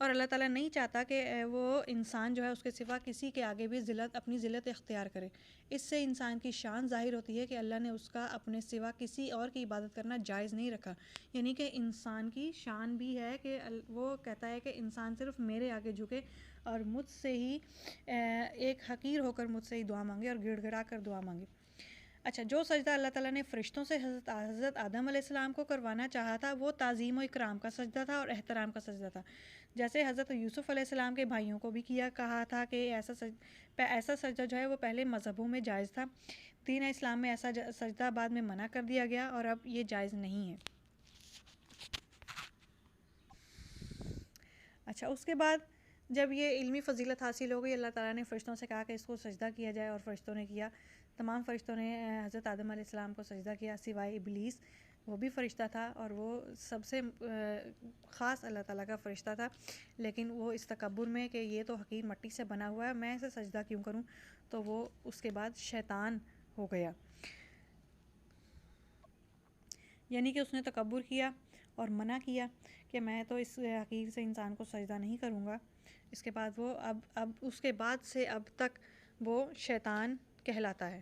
اور اللہ تعالیٰ نہیں چاہتا کہ وہ انسان جو ہے اس کے سوا کسی کے آگے بھی اپنی ذلت اختیار کرے۔ اس سے انسان کی شان ظاہر ہوتی ہے کہ اللہ نے اس کا اپنے سوا کسی اور کی عبادت کرنا جائز نہیں رکھا، یعنی کہ انسان کی شان بھی ہے کہ وہ کہتا ہے کہ انسان صرف میرے آگے جھکے اور مجھ سے ہی ایک حقیر ہو کر مجھ سے ہی دعا مانگے اور گڑ گڑا کر دعا مانگے۔ اچھا، جو سجدہ اللہ تعالیٰ نے فرشتوں سے حضرت آدم علیہ السلام کو کروانا چاہا تھا وہ تعظیم و اکرام کا سجدہ تھا اور احترام کا سجدہ تھا، جیسے حضرت یوسف علیہ السلام کے بھائیوں کو بھی کہا تھا کہ ایسا سجدہ جو ہے وہ پہلے مذہبوں میں جائز تھا، دین اسلام میں ایسا سجدہ بعد میں منع کر دیا گیا اور اب یہ جائز نہیں ہے۔ اچھا، اس کے بعد جب یہ علمی فضیلت حاصل ہو گئی، اللہ تعالیٰ نے فرشتوں سے کہا کہ اس کو سجدہ کیا جائے، اور فرشتوں نے کیا، تمام فرشتوں نے حضرت آدم علیہ السلام کو سجدہ کیا سوائے ابلیس، وہ بھی فرشتہ تھا اور وہ سب سے خاص اللہ تعالیٰ کا فرشتہ تھا، لیکن وہ اس تکبر میں کہ یہ تو حقیر مٹی سے بنا ہوا ہے، میں اسے سجدہ کیوں کروں، تو وہ اس کے بعد شیطان ہو گیا، یعنی کہ اس نے تکبر کیا اور منع کیا کہ میں تو اس حقیر سے انسان کو سجدہ نہیں کروں گا۔ اس کے بعد وہ اب اس کے بعد سے اب تک وہ شیطان کہلاتا ہے۔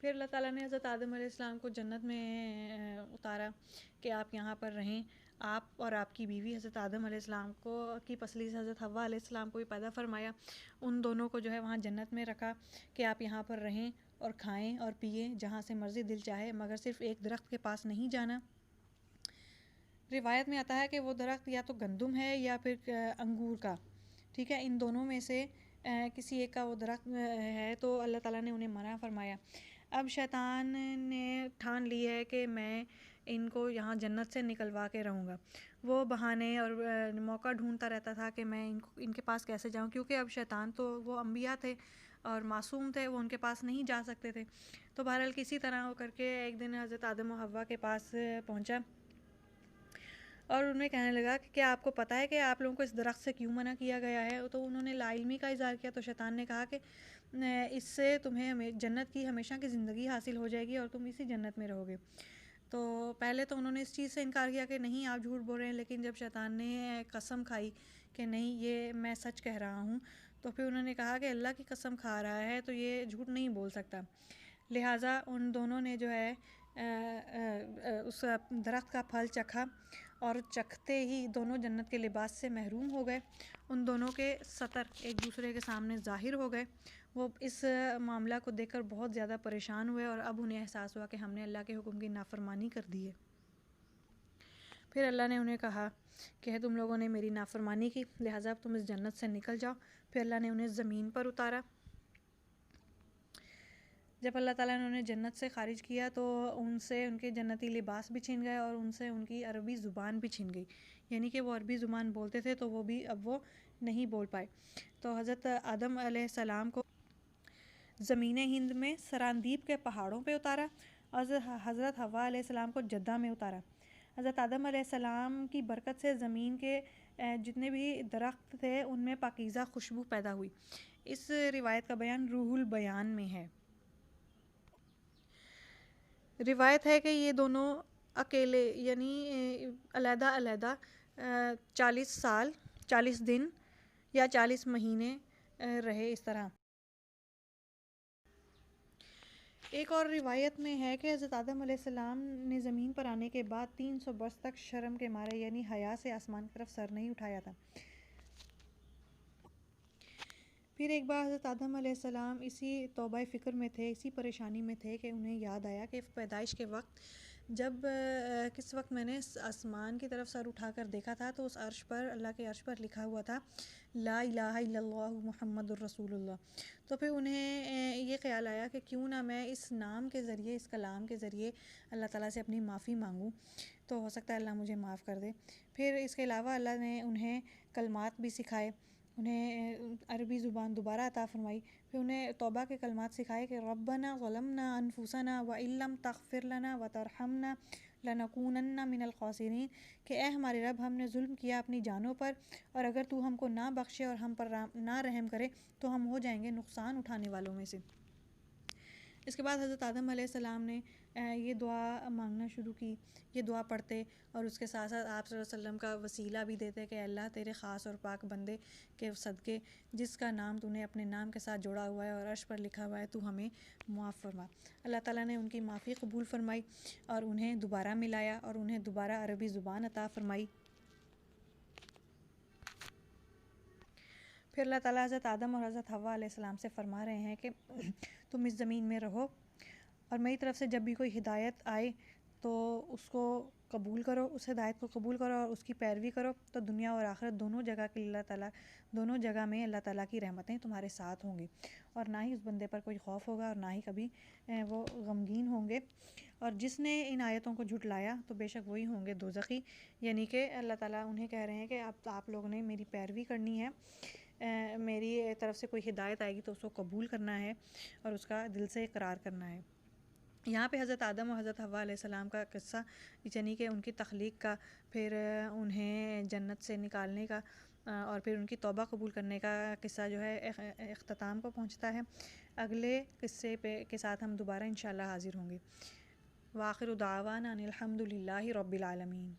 پھر اللہ تعالیٰ نے حضرت آدم علیہ السلام کو جنت میں اتارا کہ آپ یہاں پر رہیں، آپ اور آپ کی بیوی حضرت آدم علیہ السلام کو کی پسلی سے حضرت حوا علیہ السلام کو بھی پیدا فرمایا، ان دونوں کو جو ہے وہاں جنت میں رکھا کہ آپ یہاں پر رہیں اور کھائیں اور پئیں جہاں سے مرضی دل چاہے، مگر صرف ایک درخت کے پاس نہیں جانا۔ روایت میں آتا ہے کہ وہ درخت یا تو گندم ہے یا پھر انگور کا، ٹھیک ہے، ان دونوں میں سے کسی ایک کا وہ درخت ہے، تو اللہ تعالیٰ نے انہیں منع فرمایا۔ اب شیطان نے ٹھان لی ہے کہ میں ان کو یہاں جنت سے نکلوا کے رہوں گا، وہ بہانے اور موقع ڈھونڈتا رہتا تھا کہ میں ان کے پاس کیسے جاؤں، کیونکہ اب شیطان تو وہ انبیاء تھے اور معصوم تھے، وہ ان کے پاس نہیں جا سکتے تھے، تو بہرحال کسی طرح ہو کر کے ایک دن حضرت آدم و حوا کے پاس پہنچا اور انہیں کہنے لگا کہ کیا آپ کو پتہ ہے کہ آپ لوگوں کو اس درخت سے کیوں منع کیا گیا ہے، تو انہوں نے لا علمی کا اظہار کیا، تو شیطان نے کہا کہ اس سے تمہیں جنت کی ہمیشہ کی زندگی حاصل ہو جائے گی اور تم اسی جنت میں رہو گے۔ تو پہلے تو انہوں نے اس چیز سے انکار کیا کہ نہیں آپ جھوٹ بول رہے ہیں، لیکن جب شیطان نے قسم کھائی کہ نہیں یہ میں سچ کہہ رہا ہوں، تو پھر انہوں نے کہا کہ اللہ کی قسم کھا رہا ہے تو یہ جھوٹ نہیں بول سکتا، لہٰذا ان دونوں نے جو ہے اس درخت کا پھل چکھا اور چکھتے ہی دونوں جنت کے لباس سے محروم ہو گئے، ان دونوں کے سطر ایک دوسرے کے سامنے ظاہر ہو گئے، وہ اس معاملہ کو دیکھ کر بہت زیادہ پریشان ہوئے اور اب انہیں احساس ہوا کہ ہم نے اللہ کے حکم کی نافرمانی کر دی ہے۔ پھر اللہ نے انہیں کہا کہ تم لوگوں نے میری نافرمانی کی، لہٰذا اب تم اس جنت سے نکل جاؤ۔ پھر اللہ نے انہیں زمین پر اتارا، جب اللہ تعالیٰ نے انہیں جنت سے خارج کیا تو ان سے ان کے جنتی لباس بھی چھن گئے اور ان سے ان کی عربی زبان بھی چھن گئی، یعنی کہ وہ عربی زبان بولتے تھے تو وہ بھی اب وہ نہیں بول پائے، تو حضرت آدم علیہ السلام کو زمین ہند میں سراندیپ کے پہاڑوں پہ اتارا اور حضرت حوا علیہ السلام کو جدہ میں اتارا۔ حضرت آدم علیہ السلام کی برکت سے زمین کے جتنے بھی درخت تھے ان میں پاکیزہ خوشبو پیدا ہوئی، اس روایت کا بیان روح البیان میں ہے۔ روایت ہے کہ یہ دونوں اکیلے یعنی علیحدہ علیحدہ 40 سال 40 دن یا 40 مہینے رہے اس طرح۔ ایک اور روایت میں ہے کہ حضرت آدم علیہ السلام نے زمین پر آنے کے بعد 300 برس تک شرم کے مارے یعنی حیا سے آسمان کی طرف سر نہیں اٹھایا تھا۔ پھر ایک بار حضرت آدم علیہ السلام اسی توبہ فکر میں تھے، اسی پریشانی میں تھے کہ انہیں یاد آیا کہ پیدائش کے وقت جب کس وقت میں نے آسمان کی طرف سر اٹھا کر دیکھا تھا تو اس عرش پر اللہ کے عرش پر لکھا ہوا تھا لا الہ الا اللہ محمد الرسول اللہ، تو پھر انہیں یہ خیال آیا کہ کیوں نہ میں اس نام کے ذریعے اس کلام کے ذریعے اللہ تعالیٰ سے اپنی معافی مانگوں، تو ہو سکتا ہے اللہ مجھے معاف کر دے۔ پھر اس کے علاوہ اللہ نے انہیں کلمات بھی سکھائے، انہیں عربی زبان دوبارہ عطا فرمائی، پھر انہیں توبہ کے کلمات سکھائے کہ ربنا ظلمنا انفسنا وان لم تغفر لنا وترحمنا لنکونن من الخاسرین، کہ اے ہمارے رب ہم نے ظلم کیا اپنی جانوں پر اور اگر تو ہم کو نہ بخشے اور ہم پر نہ رحم کرے تو ہم ہو جائیں گے نقصان اٹھانے والوں میں سے۔ اس کے بعد حضرت آدم علیہ السلام نے یہ دعا مانگنا شروع کی، یہ دعا پڑھتے اور اس کے ساتھ ساتھ آپ صلی اللہ علیہ وسلم کا وسیلہ بھی دیتے کہ اللہ تیرے خاص اور پاک بندے کے صدقے جس کا نام تو نے اپنے نام کے ساتھ جوڑا ہوا ہے اور عرش پر لکھا ہوا ہے تو ہمیں معاف فرما۔ اللہ تعالیٰ نے ان کی معافی قبول فرمائی اور انہیں دوبارہ ملایا اور انہیں دوبارہ عربی زبان عطا فرمائی۔ پھر اللہ تعالیٰ حضرت آدم اور حضرت حوا علیہ السلام سے فرما رہے ہیں کہ تم اس زمین میں رہو اور میری طرف سے جب بھی کوئی ہدایت آئے تو اس کو قبول کرو، اس ہدایت کو قبول کرو اور اس کی پیروی کرو، تو دنیا اور آخرت دونوں جگہ کے اللہ تعالیٰ دونوں جگہ میں اللہ تعالیٰ کی رحمتیں تمہارے ساتھ ہوں گی، اور نہ ہی اس بندے پر کوئی خوف ہوگا اور نہ ہی کبھی وہ غمگین ہوں گے۔ اور جس نے ان آیتوں کو جھٹلایا تو بے شک وہی ہوں گے دوزخی، یعنی کہ اللہ تعالیٰ انہیں کہہ رہے ہیں کہ اب آپ لوگوں نے میری پیروی کرنی ہے، میری طرف سے کوئی ہدایت آئے گی تو اس کو قبول کرنا ہے اور اس کا دل سے اقرار کرنا ہے۔ یہاں پہ حضرت آدم اور حضرت حوا علیہ السلام کا قصہ، یعنی کہ ان کی تخلیق کا، پھر انہیں جنت سے نکالنے کا اور پھر ان کی توبہ قبول کرنے کا قصہ جو ہے اختتام کو پہنچتا ہے۔ اگلے قصے کے ساتھ ہم دوبارہ انشاءاللہ حاضر ہوں گے۔ وآخر دعوانا ان الحمد للہ رب العالمین۔